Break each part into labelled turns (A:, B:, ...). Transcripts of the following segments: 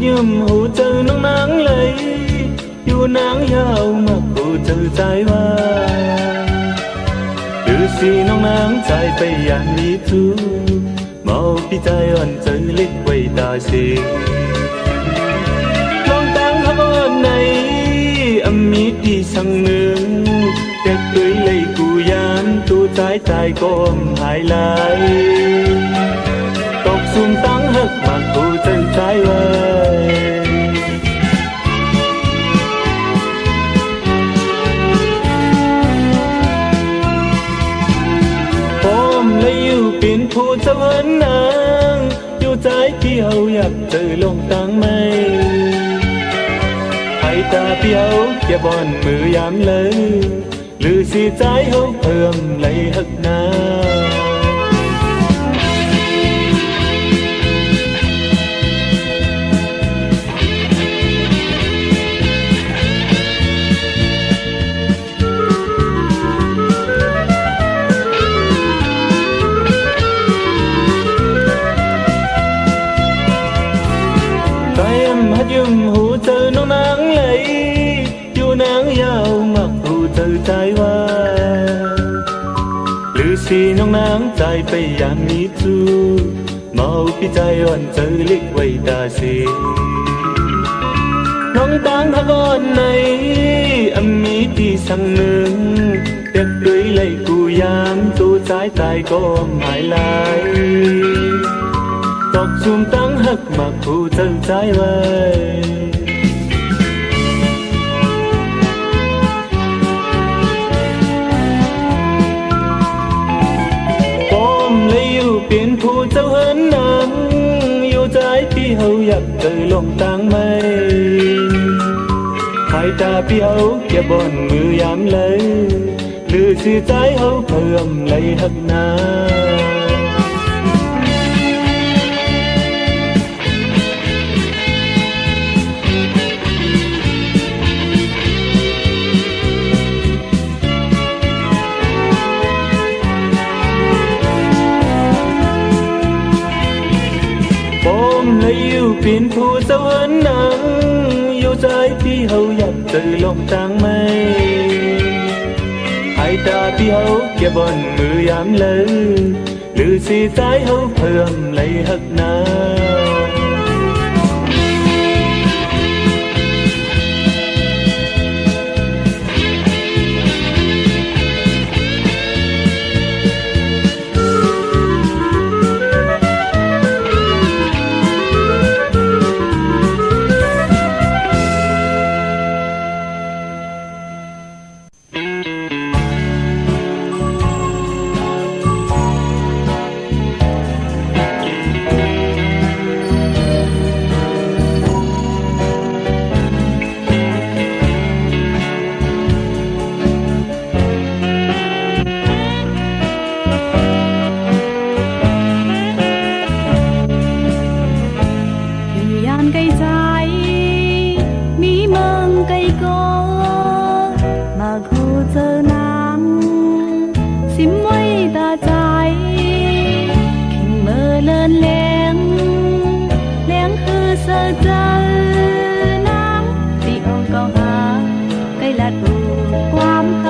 A: nhum hù chờ nắng nắng lấy yêu nắng yao mà hù chờ trái hoa từ si nắng nắng trái bay yan mi tu mau pi trái ẩn chơi lịch quay ta si long tang hấp ơn này âm mi đi sang nương đẹp tươi lấy cù yan tu trái trái com hai lại tóc xuống tăng hất mà hù chờ trái hoaเป็นผู้เจ้า hơn nàng dù trái khi hầu nhập từ lòng tăng mây hai ta piao kia bọn mưa yam lấy lư si trái hấu thơm lấy hất na hát dùm hù thơ nó nắng lấy dù nắng yao mặc hù thơ trái hoa lư si nó nắng trái bay yam mi tu mau pi trái on thơ lịch quay ta si nong tang thác on này âm mi đi sang nương tiếc cưới lấy cù yam tu trái tai có mãi lại tóc zoom tăng hắc mặc hù thơ trái bay bom lấy yêu biển phù châu hơn nắng yêu trái pi hậu nhập từ lòng tăng mây hai ta pi hậu kia bọn mưa yam lấy lư si trái hậu thơm lấy hắc na lấy yêu biển phù sâu hơn nắng yêu trái pi hậu nhập từ lòng tăng mây hai ta pi hậu kia bọn mưa yam lấy lư si trái hậu thơm lấy hất na
B: Hãy subscribe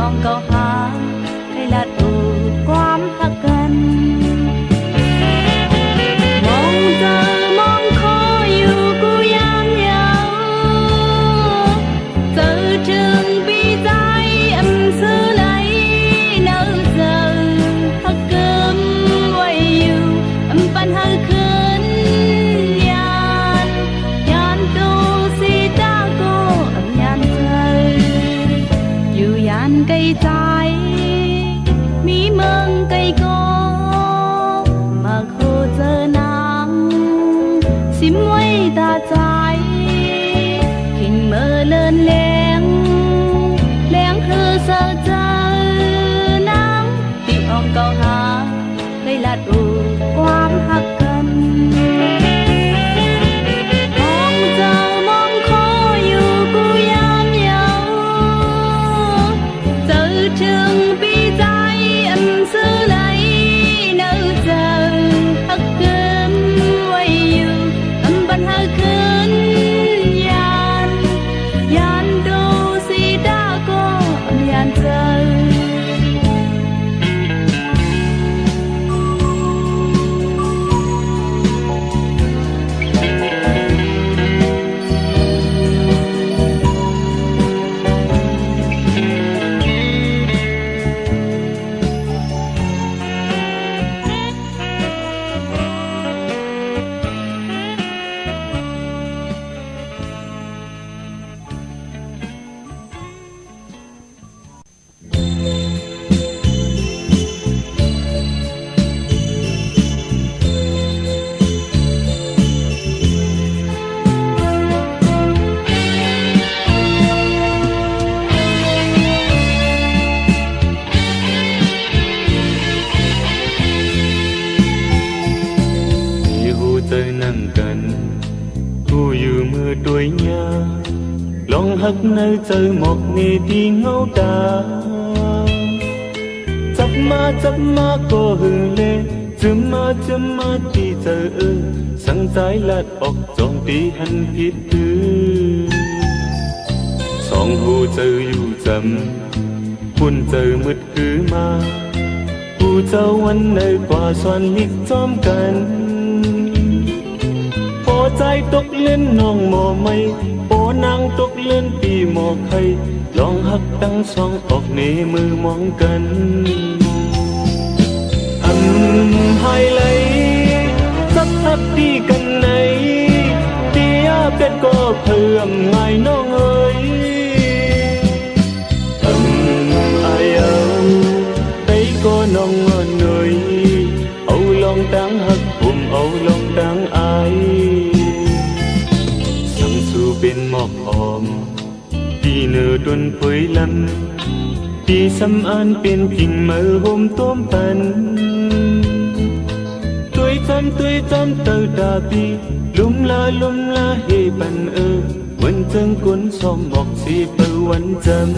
B: องเก่าหาให้ละตูดความหักกันมองเจอมองคอยอยู่กูยามเหงาเจอถึงปีใจอำซื้อไหลเนื้อเจอหักเกิมไว้อยู่อำปันหักคืนยานตูสีตาโกอำยานเจออยู่ยานไกลใจมีเมืองไกลโกมาโคเจอนางสิมไว้ตาใจขิงเมื่อเลินแรงคือเสือเจอนางที่อ่องเก่าหาได้ละดูความหักกันมองเจอมองคอยอยู่กูยามเหงาเจอถึงปีใจอันซื้อไหลเนื้อเจอหักเกิมไว้อยู่อำบันหักคืนยานดูสีดาโกอำยานเจอ
A: เจอนั่งกันกูอยู่มือด้วยยาลองหักในเจอหมอกในที่เงาตาจับมาก็หึงเล่จะมาที่เจอสั่งใจลัดออกจองตีหันผิดสองหูเจออยู่จำปุ่นเจอมืดคือมากูเจ้าวันในกว่าสวนลิกจอมกันพอใจตกเล่นน้องหมอไม่โอนางตกเล่นปีหมอไข่ลองหักตั้งสองออกในมือมองกันหายไหลสักที่กันไหนเดียเป็ดก็เพิ่มง่ายน้องเอ้ยอายเอาได้ก็น้องเหนื่อยเอาลองตั้งหักผมเอาลองตั้งอายสั่งสู่เป็นหมอกหอมที่เนื้อดนเผยลำที่สำอานเป็นกิ่งมือห่มต้มปันtôi chăm tờ đà bi lum la hê bàn vẫn chân cuốn xóm mọc si bờวันchăm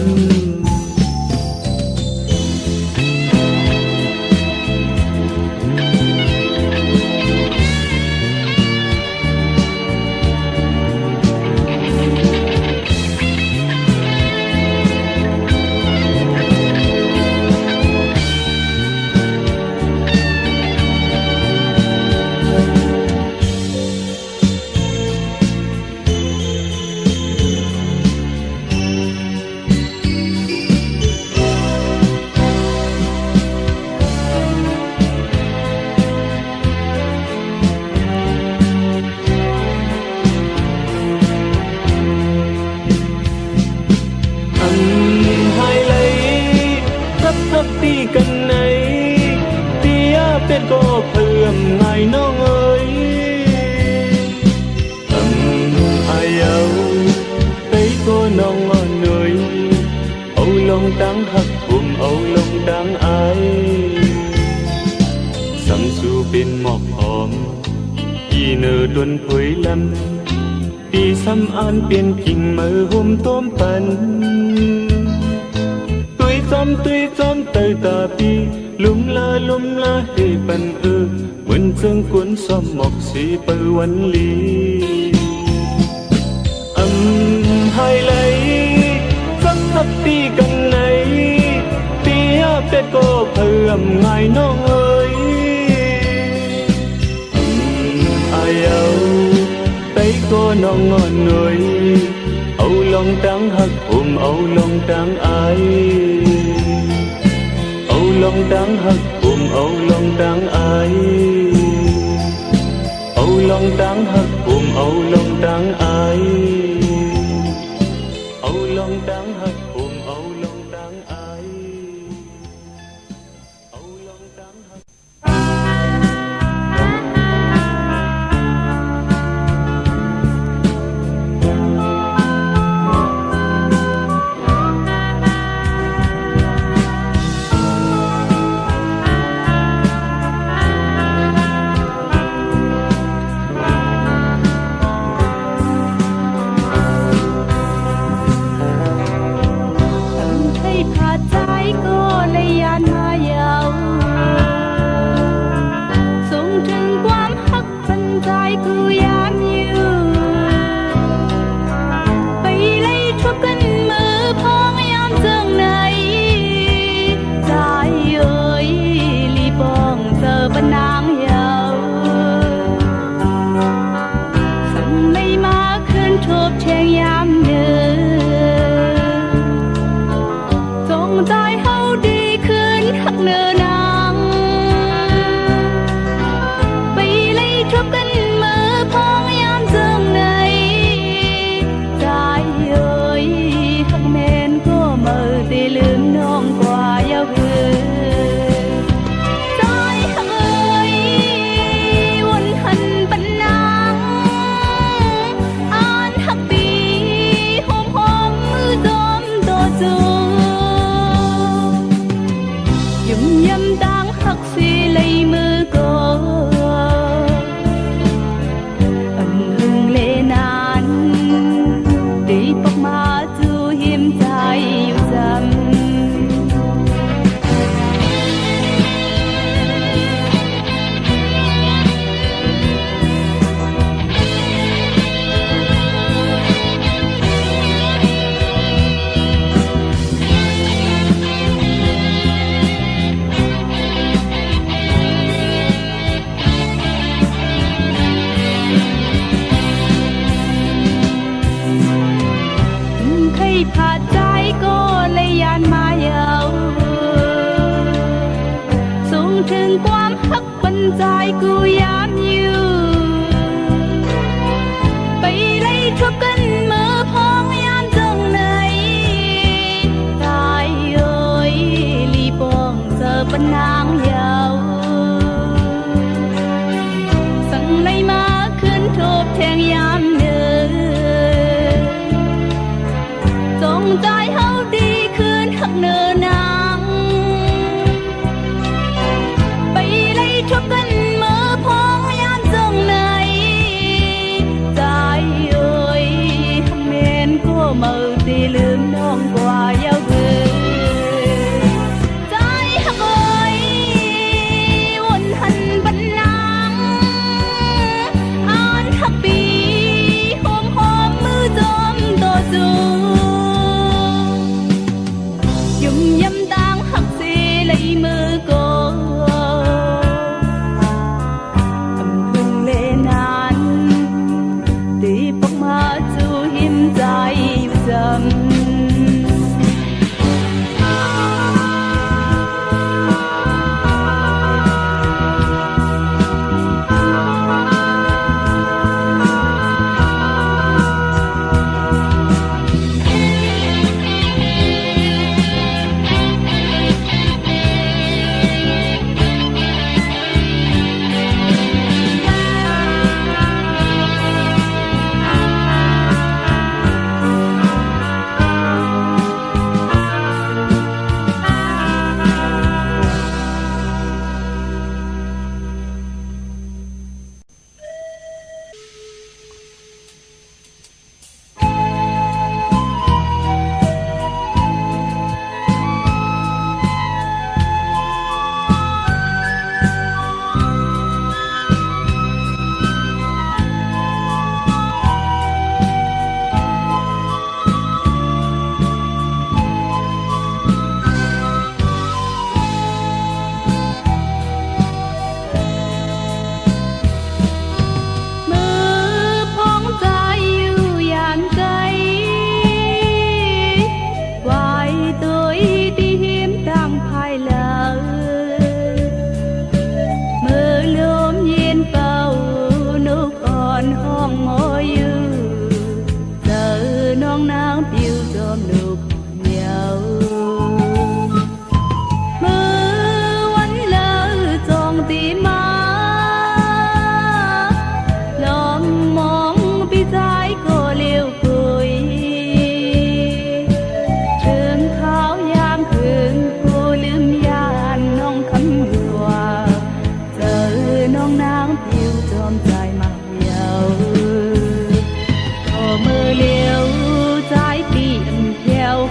A: ที่กันไหนเดียเป็ดก็เพิ่มง่ายน้องเอ้ยอายเอาได้ก็น้องเหนื่อยเอาลงตั้งหักผมเอาลงตั้งอายสั่งสู่เป็นหมอกหอมที่เนื้อดนเผยลำที่สำอานเป็นกิ่งมือห่มต้มปันtôi chăm tay ta bi lum la hê bàn vẫn chân cuốn xóm mọc si bờวันลีhai lấy sắc thấp điกันไหน lầm ngài nói ai âu tay cô nó ngon người âu lòng trắng hắc âu lòng trắng ai âu lòng trắng hắc âu lòng trắng ai âu lòng trắng hắc âu lòng trắng ai âu lòng trắng hắc âu lòng trắng ai âu lòng trắng hắc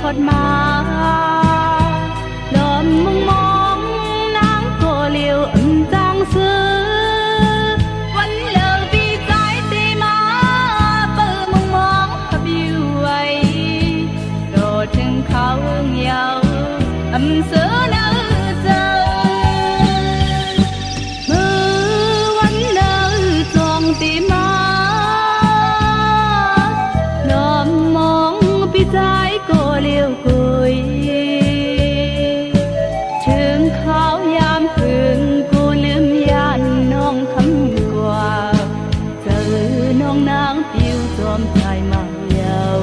B: อดมาลมมึงมองนางก็เลี้ยวจางซื้อวันเลอปีใจตีมาเปิดมึงมองขับอยู่ไว้โดดถึงเขาเยาวเสือเนื้อเจอมือวันเลอจองตีมาลมมองปีใจก็เลี้ยวกุยถึงเขายามคืนกูลืมยานน้องคำกว่าเจอน้องนางผิวจอมใจมาเยาว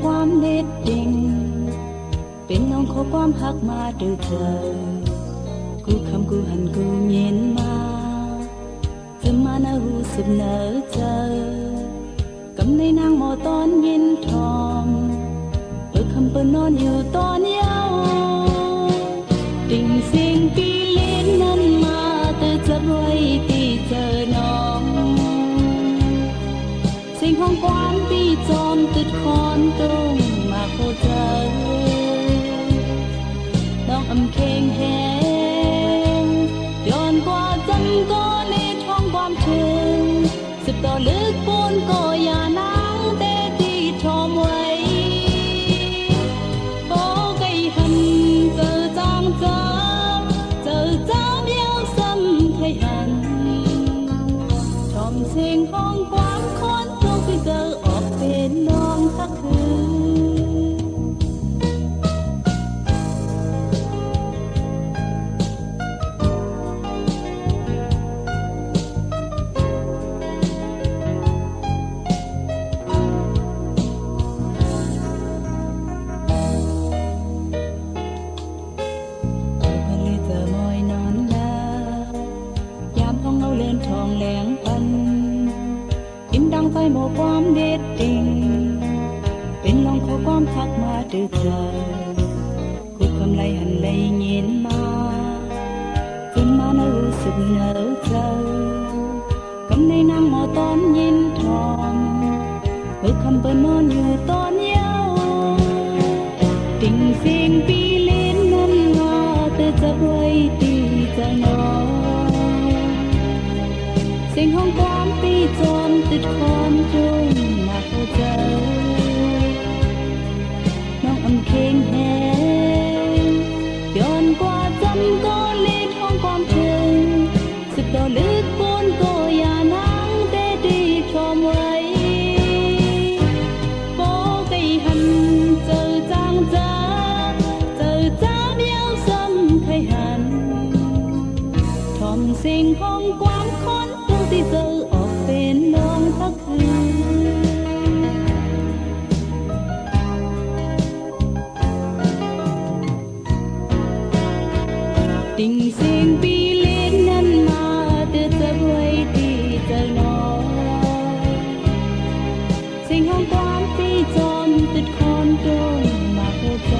C: ความเด็ดดิ่งเป็นน้องขอความหักมาดูเธอกูคำกูหันกูเย็นมาจะมาหน้าหูสุดเนอเจอกำในนางหมอตอนเย็นทองเปิดคำเปิดนอนอยู่ตอนเยาดิ่งเสียงปีเล่นนั้นมาแต่จะไว้ที่เจอน้องเสียงของกวางตีจอมติดคอนตรงมาโคเจอน้องอำเคงแหงย้อนกว่าจำก็ในท้องความเชิงสิบต่อลึกปูนก็อย่านางแต่ที่ทอมไว้โอ้ไก่หันเจอจางเจอเจอเจ้าเบี้ยวซ้ำไทยหันทอม เสียงห้องความคนตัวไปเจอออกเป็นน้องทักคืนทองแหลงพันอิ่มดังไฟหมอความเด็ดดิ่งเป็นลองขอความทักมาดื้อเธอคุยคำไรหันเลยเย็นมาจนมาน่ารู้สึกเหนอเจอกำในนางหมอตอนเย็นทองเมื่อคำเปิดนอนอยู่ตอนเย้าติ่งเสียงปีเล่นนั้นมาเธอจะไว้ตีจะนอนเสียงห้องความปีจอมติดคอนจนมาเข้าใจน้องอำเค็งแหงย้อนกว่าจำก็เล็ดห้องความเชิงสุดต่อลึกบนก็อย่านั่งแต่ดีชมไว้โปไก่หันเจอจางจ้าเจอจ้าเบี้ยวซ้ำไข่หันทอมเสียงห้องความคนที่เจอออกเป็นน้องทักคืนติ่งเสียงปีเล่นนั้นมาเตือนจะไว้ที่เจอน้องเสียงของความที่จอมติดคอนโดนมาเข้าใจ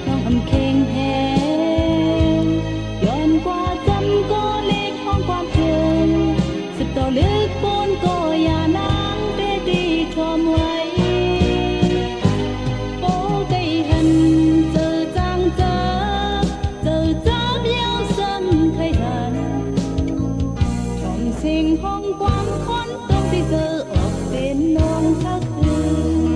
C: น้องอำเค็งแหงย้อนกว่าจำก็ต่อลึกบนก็อย่านางได้ดีชมไว้โป้ไก่หันเจอจางเจอจ้าเบี้ยวซ้ำไข่หันทำเสียงห้องความคนต้องที่เจอออกเป็นน้องทักคืน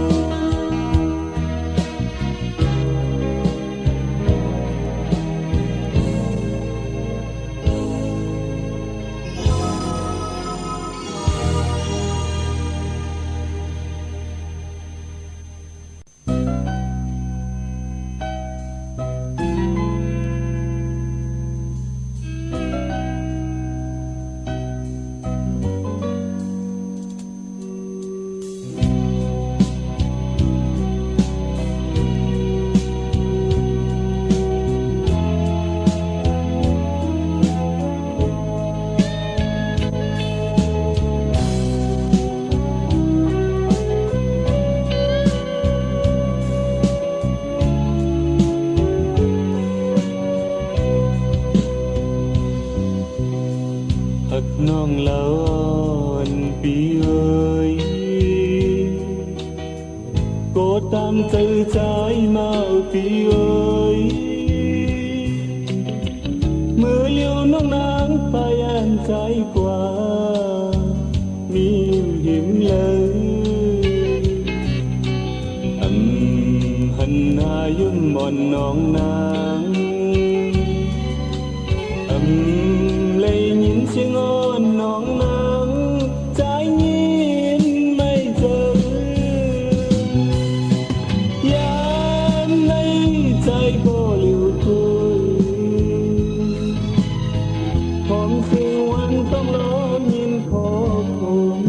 A: น้องเล่าอ่อนปีเอ้ยโกตามใจใจมาปีเอ้ยเมื่อเลี้ยวน้องนางไปอันใจกว่ามีเห็นเลยหันหน้ายุ่มบอนน้องนางเลยยินเสียงอ้อนน้องนางใจยินไม่เจอยามในใจก็หลิวคุยของเสียงวันต้องรอยินขอผม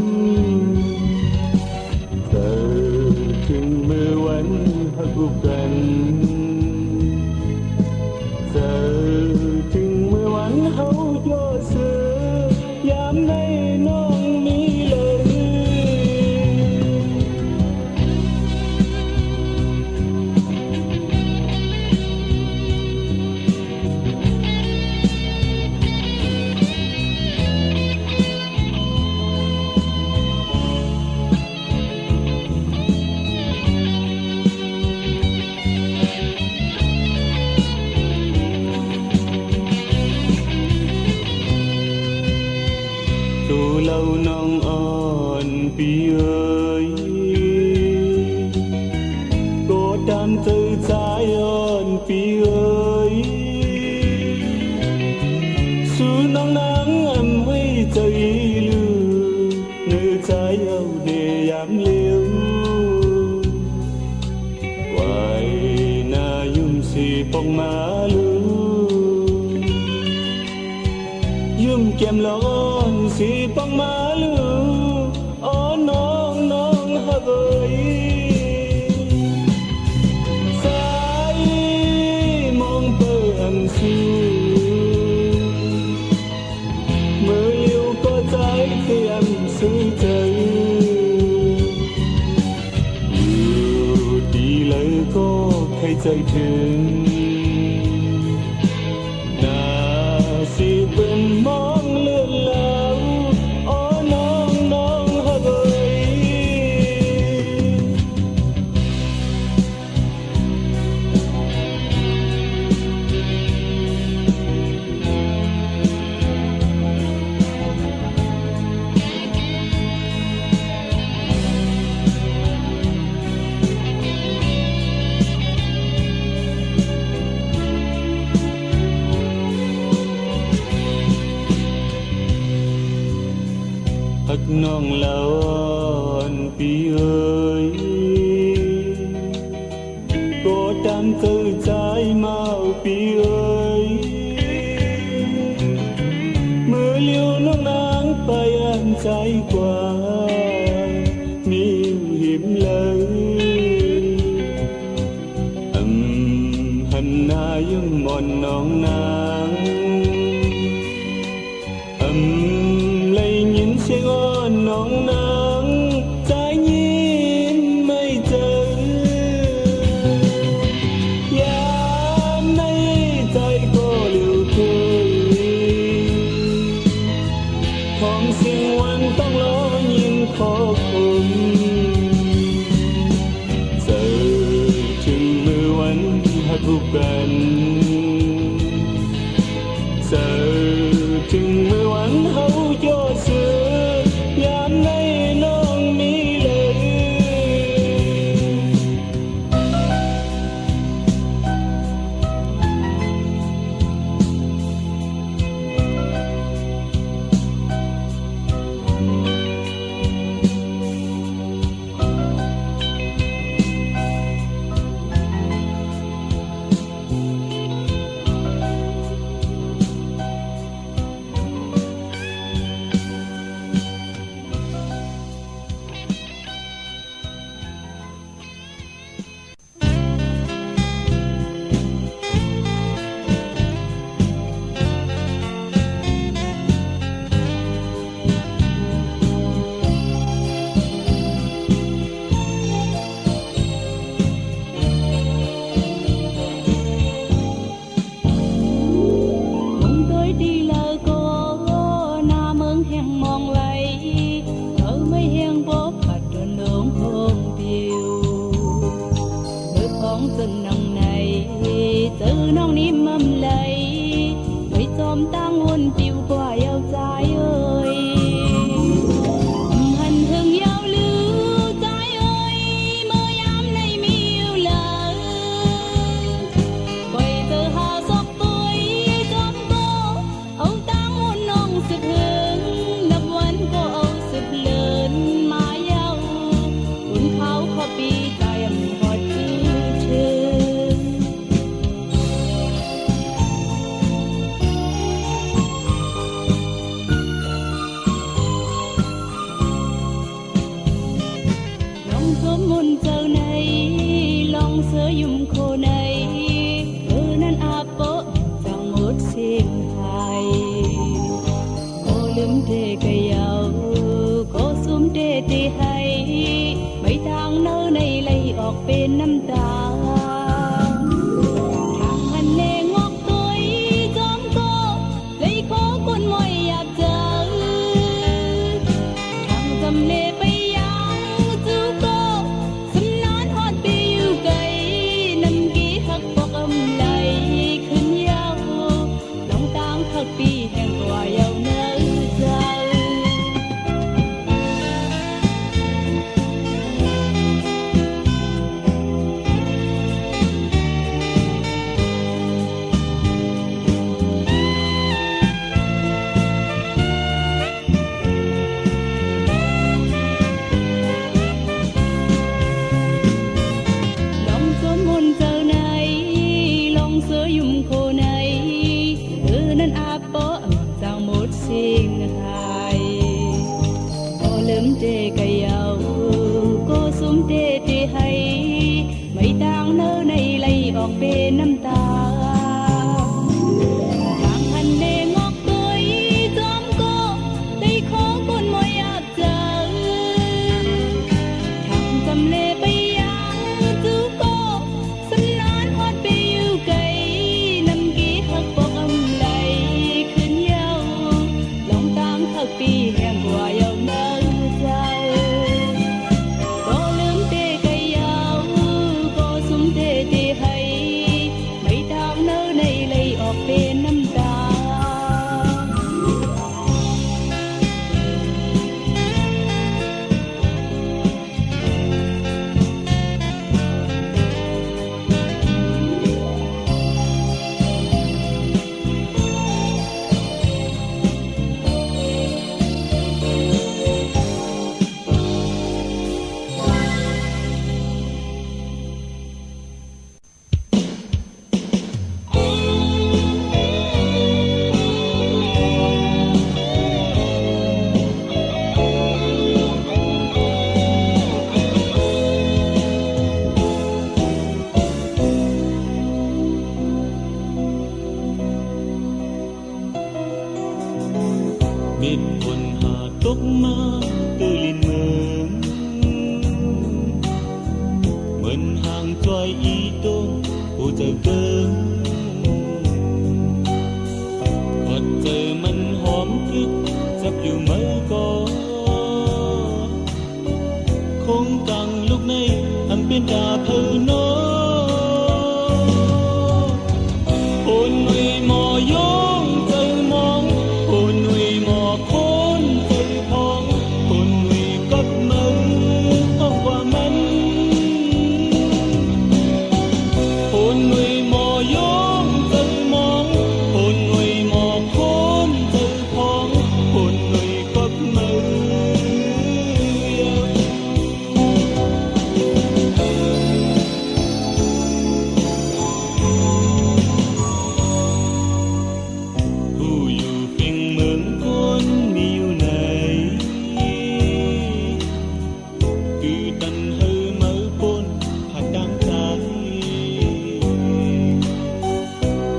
A: เธอถึงเมื่อวันหักกันเธอถึงเมื่อวันเฮาโยเสือยามในน้องมีเลยเล่าน้องอ่อนปีเอ้ยโกดำเจอใจอ่อนปีเอ้ยสู่น้องนางอำไว้ ยิ้มแก้มร้อนสีปังมาลืออ๋อน้องน้องฮักเอ้ยสายมองเปิงสูมือเลี้ยวก็ใจเทียมซื้อใจอยู่ดีเลยก็ใครใจถึงสิเป็นมองเลื่อนแล้วอ๋อน้องน้องฮักเอ้ยฮักน้องละอ่อนปีเอ้ยก็ดำเจอใจมาปีเอ้ยมือเลี้ยวน้องนางไปอันใจกว่ามีหิมเลยหันหน้ายังมอนน้องนางเลยยินเสียงอ้อนน้องนางใจยิ้มไม่เจอยามในใจก็เลี้ยวคุยของเสียงวันต้องรอยินขอคงเจอถึงมือวันหักผูกกันเจอถึงมือวันเฮาโยซื้อยามในน้องมีเลยdân nồng này từ nông niêm mâm lấy với xóm tăng hôn tiêu qua yêu trái ơi hành hương giao lưu trái ơi mơ ám này mi yêu lời quay từ hà sóc tôi xóm cô âu tăng hôn nông sụp hương lậpวันcô âu sụp lớn mà yêu cuốn khao khó bị trái âm hot môn giờ này lòng sơ yum khô này từ nan áp bộ rằng một xin hài cô lấm đề cây áo cô sum đề đề hay mấy tháng nơ này lấy ọt bên năm ta thằng hành lê ngọc tôi giống cô lấy khó con môi áp giờ thằng dầm lê bayปีแห่งกว่ายาวเนื้อใจlòng sớm hôn giờ này lòng sơ yum khô này từนั้นอาโปสั่งหมด
C: thiên hài có lớn trề cây áo có xuống trề trề hay mấy tang nơ này lấy ọt về năm ta thang hành đê ngọc tôi dám có đây khó con môi áp giờ thang cầm lê bay yang chú có sân nán hót bê yêu cây năm ký hắc bọc âm lầy khuyên nhau lòng tang thật bi hèn quả yêu nơ giàu có lớn tê cây áo có súng tê tê hay mấy tháng nơ này lấy ọt về năm ta
A: biết quần hà tóc má từ liền mơn hàng choai y tô ô giờ cơ vật giờ mình hóm thức giáp dù mới có không càng lúc này anh bên đà thơ nó ôn người mò yong giờ mong ôn người mò khôn giờ phong ôn người cất mơ không qua mến ôn người mò yong giờ mong ôn người mò khôn giờ phong ôn người cất mơ Who you think mừng con miêu này cứ tần hư mơ con hạt đang tay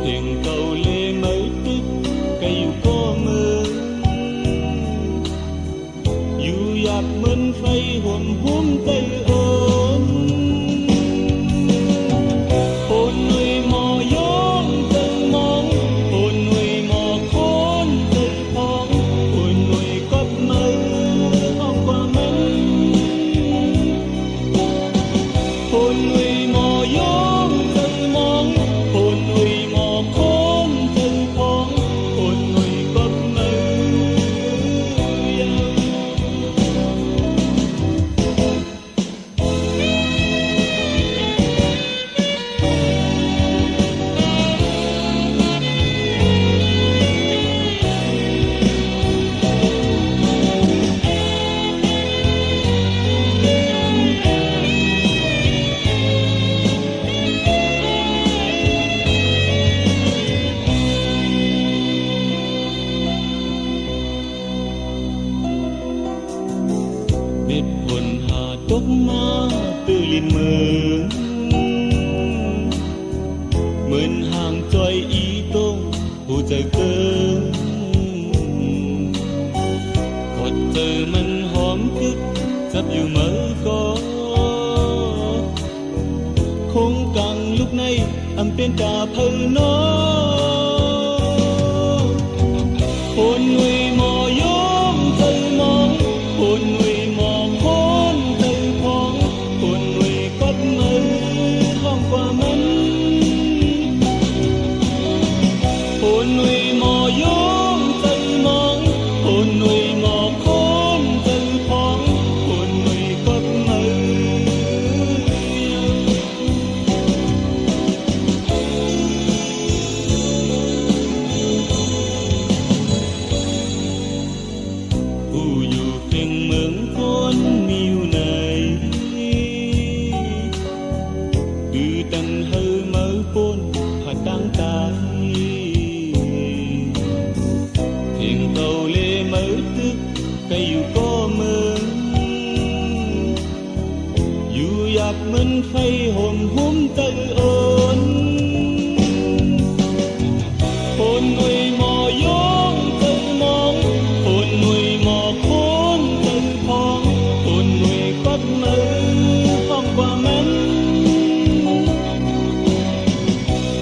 A: thiền cầu lê mơ tức cây yêu có mơ yêu dạp mơn phay hồn hôm tây ôn ôn người mò yong giờ mong ôn người mò khôn giờ phong ôn người cất mơ không qua mến ôn người mò yong giờ mong ôn người mò khôn giờ phong ôn người cất mơ biết quần hà tóc má từ liền mơn hàng choai y tô hồ giờ cơ vật giờ mình hóm thức giáp dù mới có không càng lúc này âm bên cả thơ nó ôn người mò yong giờ mong ôn người mò khôn giờ phong ôn người cất mơ không qua mến ôn người mò yong giờ mong ôn người mò khôn giờ phong ôn người cất mơ tiếng tàu lê mở tức cây dù có mơ dù dạp mình phay hồn hôm tự ôn hồn người mò giống tự mong hồn người mò khốn tự phong hồn người quất mơ phong qua mến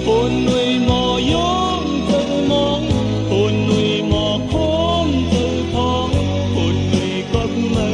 A: hồn người mò giống tự mong hồn người mò khốn tự phong hồn người quất mơ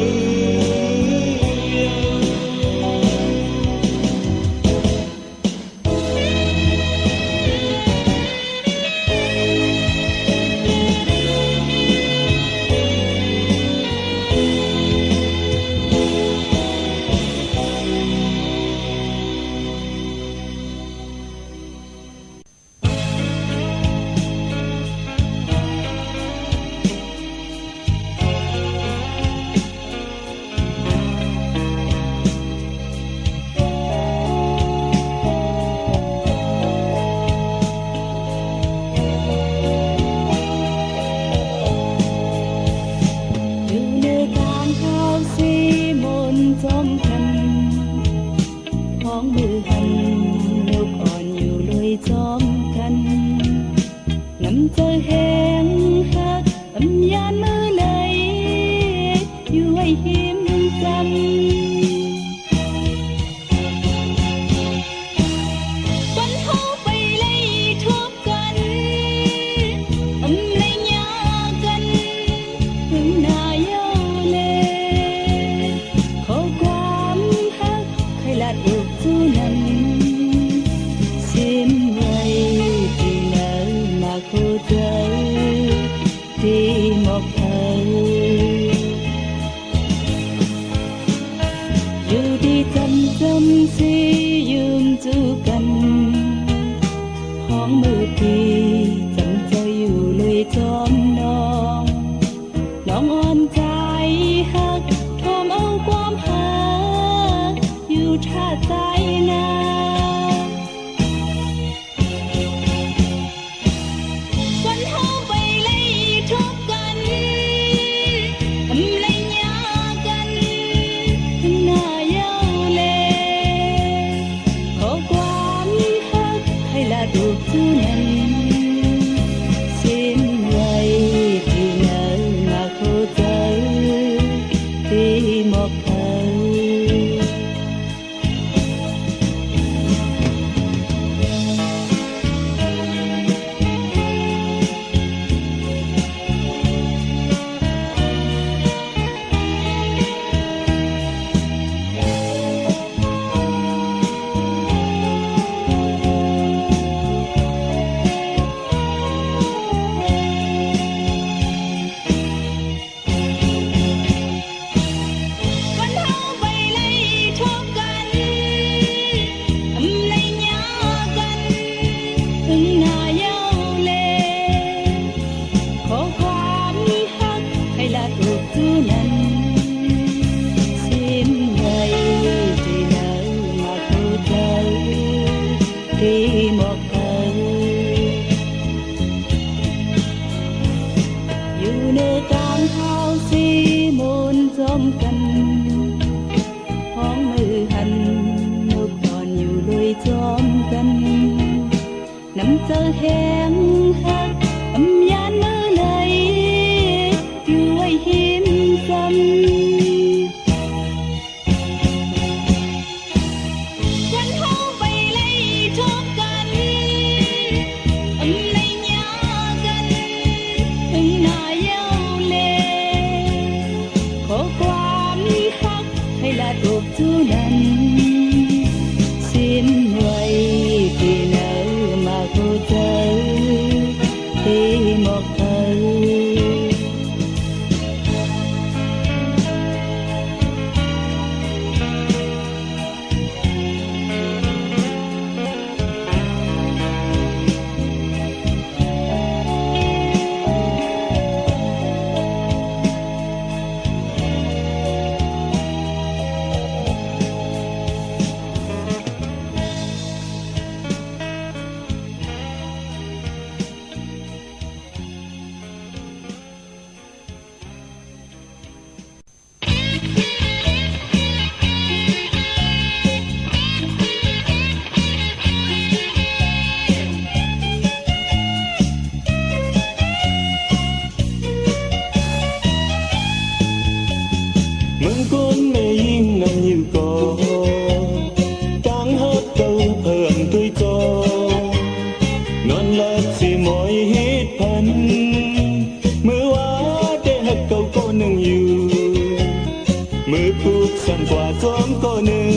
A: กสั่งกว่าซ้อมก็หนึ่ง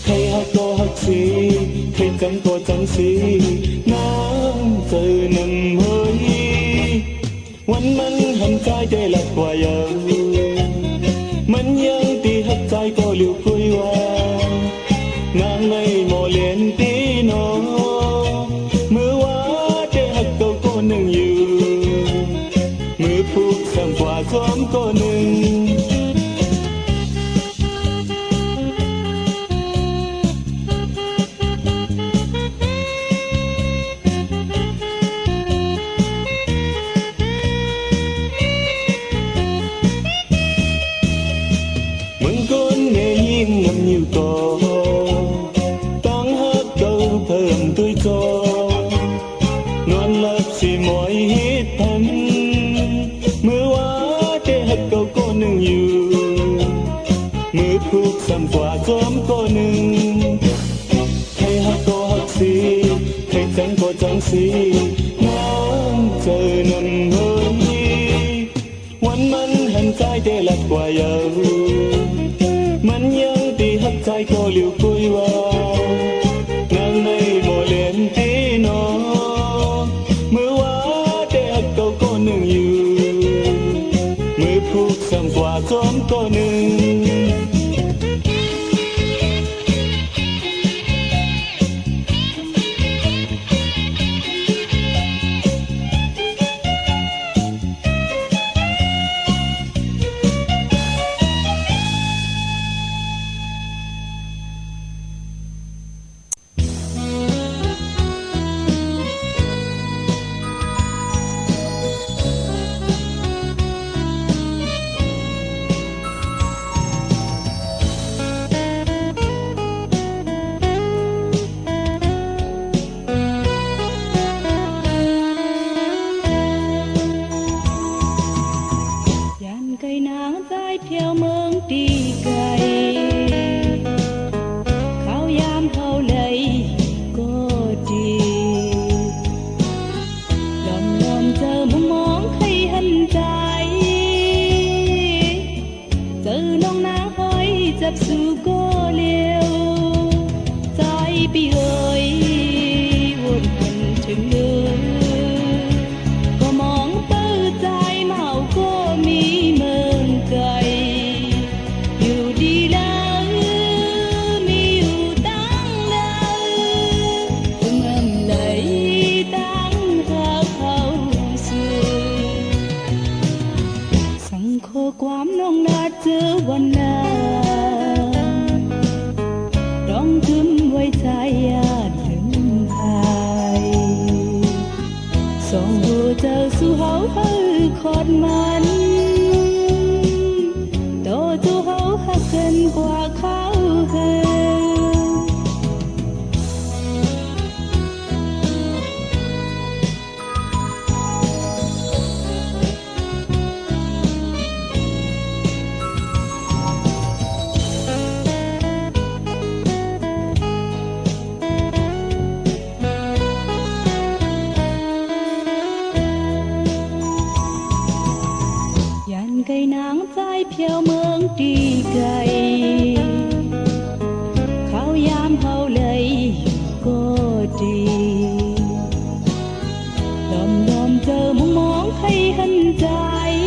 A: ใครฮักก็ฮักสีใครจังก็จังสีน้ำเจอนำเฮยวันมันหันใจได้หลักกว่ายังมันยังตีหักใจก็เหลียวคุยว่านางไม่โมเลียนตีน้องเมื่อว่าได้หักก็ก็หนึ่งอยู่มือผูกสั่งกว่าซ้อมก็หนึ่งngầm nhiều cò tăng hát câu thơm tươi cho non lấp xì mỏi hít thân mưa quá để hát câu có nương nhiều mưa phút xăm quả xóm có nương thay hát có hát xì thay chẳng có chẳng xì nắng trời nằm hơiวันมันหันใจได้หลักกว่าเยามันยังตีหักใจก็เหลียวคุยว่านางในโมเลียนตีน้องเมื่อว่าได้หักเก่าก็หนึ่งอยู่มือผูกสั่งกว่าซ้อมก็หนึ่งtheo mương đi cày khao yam hậu lấy cô đi lom lom giờ mong mong khay hân trái giờ nong ná hơi dập su cô liêu trái bi ơi buồn hận chừng lứa có mong tơ trái màu cô mi mơn càyความน้องนาเจอวันนาร้องถึงไว้ใจญาติถึงไทยสองหัวเจอสู้เฮาเฮาคอดมันโตจูเฮาหักกันกว่าเขาเฮcây nắng trái theo mương đi cày khao yam hậu lấy cô đi lom lom giờ mong mong khay hân trái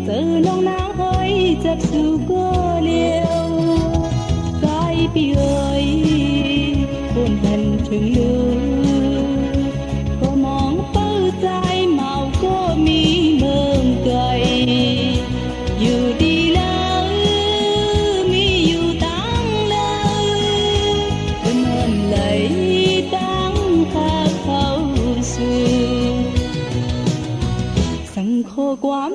A: giờ nong nắng hơi dập su cô liêu trái bi ơi buồn hận chừng lứa có mong tơ trái màu cô miอยู่ดีแล้วมีอยู่ตั้งแล้วเมื่อไหลตั้งพาเข้าสู่สังโคความ